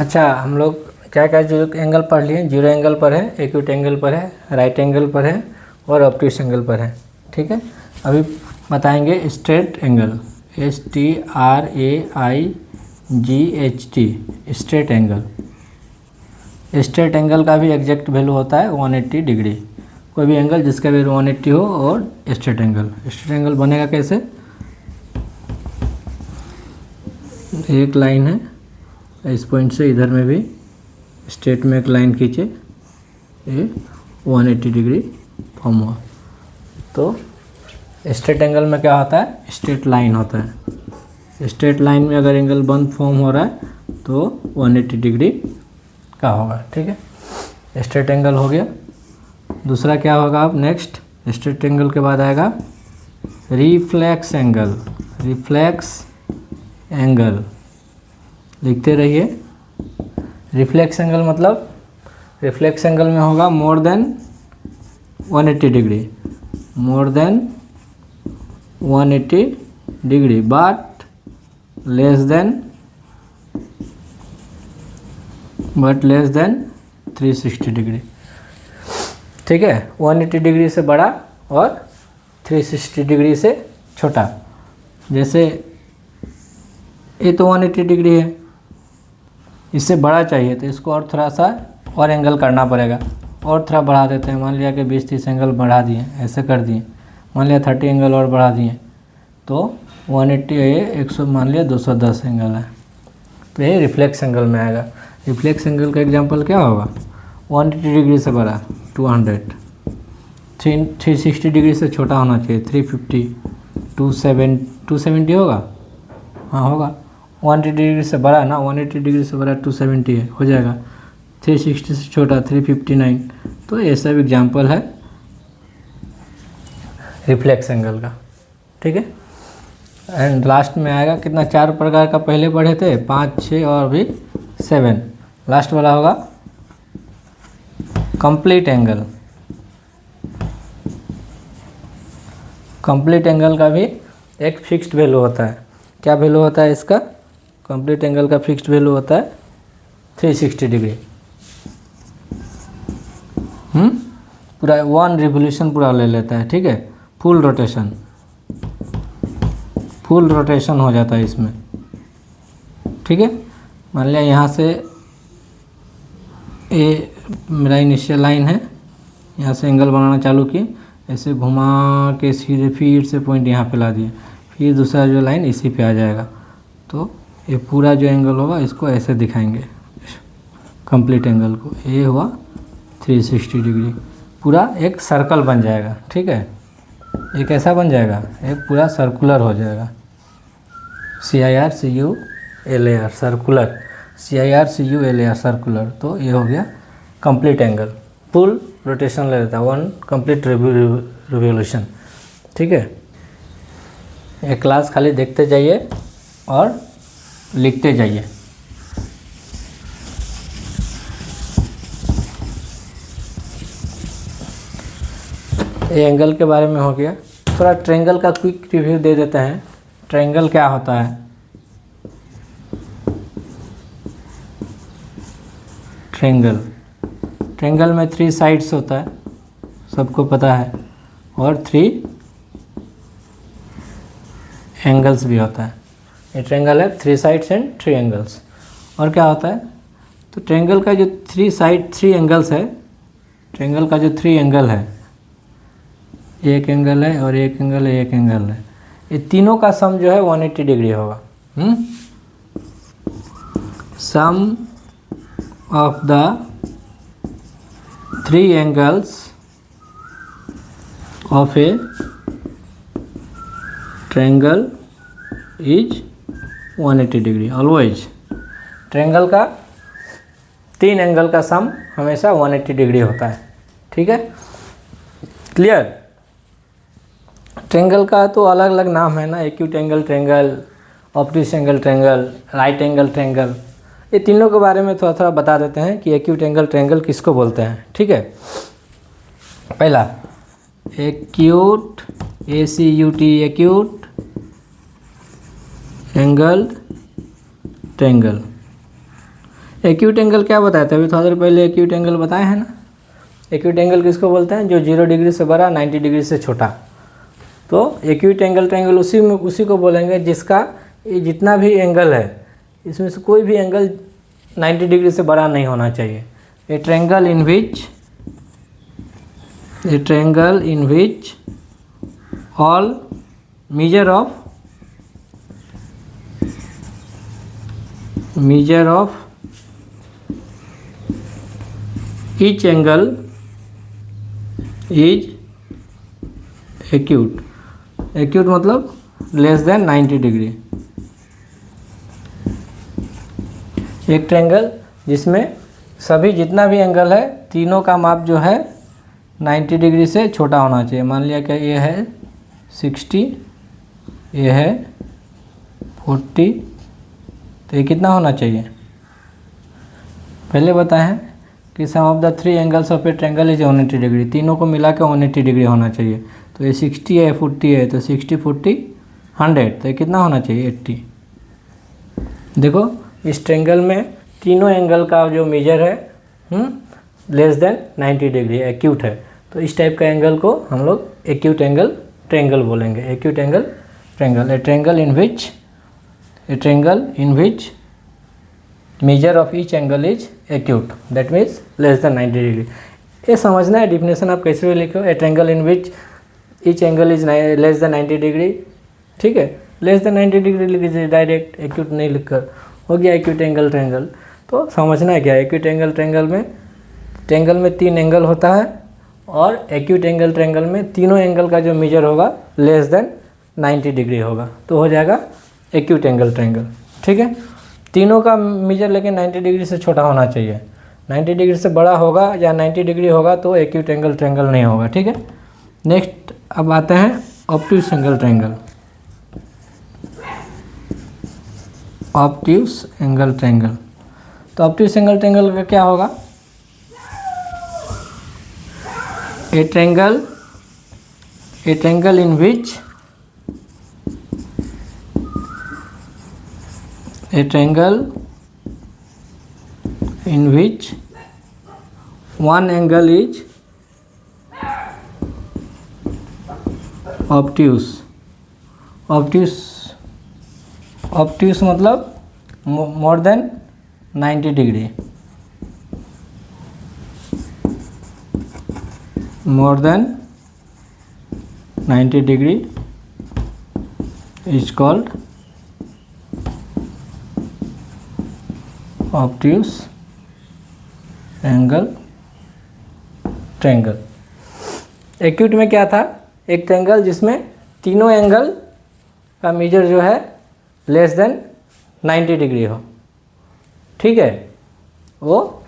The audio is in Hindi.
अच्छा, हम लोग क्या क्या जो एंगल पढ़ लिए, जीरो एंगल पर है, एक्यूट एंगल पर है, राइट एंगल पर है और ऑब्ट्यूस एंगल पर है। ठीक है, अभी बताएंगे straight angle, STRAIGHT, straight angle. Straight angle का भी एग्जैक्ट वैल्यू होता है 180 डिग्री। कोई भी एंगल जिसका वैल्यू 180 हो और स्ट्रेट एंगल। स्ट्रेट एंगल बनेगा कैसे? एक लाइन है, इस पॉइंट से इधर में भी स्ट्रेट में एक लाइन खींचे, ये 180 डिग्री फॉर्म हुआ। तो स्ट्रेट एंगल में क्या होता है? स्ट्रेट लाइन होता है। स्ट्रेट लाइन में अगर एंगल बंद फॉर्म हो रहा है तो 180 डिग्री का होगा। ठीक है, स्ट्रेट एंगल हो गया। दूसरा क्या होगा अब नेक्स्ट? स्ट्रेट एंगल के बाद आएगा रिफ्लेक्स एंगल। रिफ्लेक्स एंगल लिखते रहिए। रिफ्लेक्स एंगल मतलब रिफ्लेक्स एंगल में होगा more than 180 degree, more than 180 degree but less than 360 degree. ठीक है, 180 डिग्री से बड़ा और 360 डिग्री से छोटा। जैसे ये तो 180 डिग्री है, इससे बड़ा चाहिए तो इसको और थोड़ा सा और एंगल करना पड़ेगा, और थोड़ा बढ़ा देते हैं। मान लिया कि 20-30 एंगल बढ़ा दिए, ऐसे कर दिए। मान लिया 30 एंगल और बढ़ा दिए तो 180 ये 100, मान लिया 210 एंगल है, तो ये रिफ्लेक्स एंगल में आएगा। रिफ्लेक्स एंगल का एग्जांपल क्या होगा? 180 डिग्री से बड़ा 200, 360 डिग्री से छोटा होना चाहिए 350, 270 होगा, हाँ होगा। 180 डिग्री से बड़ा ना, 180 डिग्री से बड़ा 270 है, हो जाएगा। 360 से छोटा 359। तो ये सब एग्जांपल है रिफ्लेक्स एंगल का। ठीक है, एंड लास्ट में आएगा कितना? 4 प्रकार का पहले पढ़े थे, 5, 6 और भी 7। लास्ट वाला होगा कंप्लीट एंगल। कंप्लीट एंगल का भी एक फिक्स्ड वैल्यू होता है। क्या वैल्यू होता है इसका? कंप्लीट एंगल का फिक्स्ड वैल्यू होता है 360 डिग्री। पूरा 1 रिवोल्यूशन पूरा ले लेता है। ठीक है, फुल रोटेशन हो जाता है इसमें। ठीक है, मान लिया यहाँ से ये मेरा इनिशियल लाइन है, यहाँ से एंगल बनाना चालू किए, ऐसे घुमा के सीधे फिर से पॉइंट यहाँ पे ला दिए, फिर दूसरा जो लाइन इसी पे आ जाएगा। तो ये पूरा जो एंगल होगा इसको ऐसे दिखाएंगे, कंप्लीट एंगल को। ये हुआ 360 डिग्री, पूरा एक सर्कल बन जाएगा। ठीक है, ये कैसा बन जाएगा? एक पूरा सर्कुलर हो जाएगा। CIRCULAR circular, CIRCULAR circular. तो ये हो गया कंप्लीट एंगल, फुल रोटेशन ले लेता है, 1 कंप्लीट रिवोल्यूशन। ठीक है, ये क्लास खाली देखते जाइए और लिखते जाइए। ये एंगल के बारे में हो गया। थोड़ा ट्रायंगल का क्विक रिव्यू दे देते हैं। ट्रायंगल क्या होता है? ट्रायंगल में 3 साइड्स होता है, सबको पता है, और 3 एंगल्स भी होता है। ये ट्रायंगल है 3 साइड्स एंड 3 एंगल्स। और क्या होता है? तो ट्रायंगल का जो 3 एंगल्स है, ट्रायंगल का जो 3 एंगल है, एक एंगल है और एक एंगल है, एक एंगल है, ये तीनों का सम जो है 180 डिग्री होगा। Sum of the 3 angles of a triangle is 180 degree always. Triangle का 3 एंगल का सम हमेशा 180 डिग्री होता है। ठीक है, क्लियर? ट्रायंगल का तो अलग अलग नाम है ना, acute angle triangle, obtuse angle triangle, right angle triangle. ये तीनों के बारे में थोड़ा थोड़ा बता देते हैं कि एक्यूट एंगल ट्रायंगल किसको बोलते हैं। ठीक है, पहला acute, ACUT, acute angle triangle. Acute angle क्या बताया था अभी थोड़ा देर पहले, एक्यूट एंगल बताए हैं ना। एक्यूट एंगल किसको बोलते हैं? जो 0 डिग्री से बड़ा 90 डिग्री से छोटा। तो एक्यूट एंगल ट्रायंगल उसी को बोलेंगे जिसका ये जितना भी एंगल है इसमें से कोई भी एंगल 90 डिग्री से बड़ा नहीं होना चाहिए। ए triangle in which all measure of each angle is acute। acute मतलब लेस देन 90 डिग्री। एक ट्रायंगल जिसमें सभी जितना भी एंगल है तीनों का माप जो है 90 डिग्री से छोटा होना चाहिए। मान लिया कि ये है 60, ये है 40, तो ये कितना होना चाहिए? पहले बताए हैं कि sum of the 3 angles of a triangle is 180 degree. तीनों को मिला के 180 डिग्री होना चाहिए। तो ये 60 है, 40 है, तो 60 40 100, तो ये कितना होना चाहिए? 80। देखो इस ट्रायंगल में तीनों एंगल का जो मेजर है लेस देन 90 डिग्री एक्यूट है। तो इस टाइप का एंगल को हम लोग एक्यूट एंगल ट्रायंगल बोलेंगे। Acute angle triangle, A triangle in which measure of each angle is acute, that means less than 90 degree. ये समझना है डिफिनेशन आप कैसे भी लिखो। ए triangle in which each angle is less than 90 degree, ठीक है। लेस देन 90 डिग्री लिख दीजिए डायरेक्ट, एक्यूट नहीं लिखकर, हो गया एक्यूट एंगल ट्रायंगल। तो समझना है क्या एक्यूट एंगल ट्रायंगल में 3 एंगल होता है और एक्यूट एंगल ट्रायंगल में तीनों एंगल का जो मेजर होगा लेस देन 90 डिग्री होगा, तो हो जाएगा एक्यूट एंगल ट्रायंगल, ठीक है। तीनों का मेजर लेकिन 90 डिग्री से छोटा होना चाहिए। 90 डिग्री से बड़ा होगा या 90 डिग्री होगा तो एक्यूट एंगल ट्रायंगल नहीं होगा, ठीक है। नेक्स्ट अब आते हैं obtuse angle triangle. Obtuse angle triangle, तो ऑब्ट्यूस एंगल ट्रायंगल का क्या होगा? ए triangle in which one angle is obtuse मतलब more than 90 degree, more than 90 degree is called obtuse angle triangle. Acute में क्या था? एक ट्रायंगल जिसमें तीनों एंगल का मेजर जो है लेस देन 90 डिग्री हो, ठीक है, वो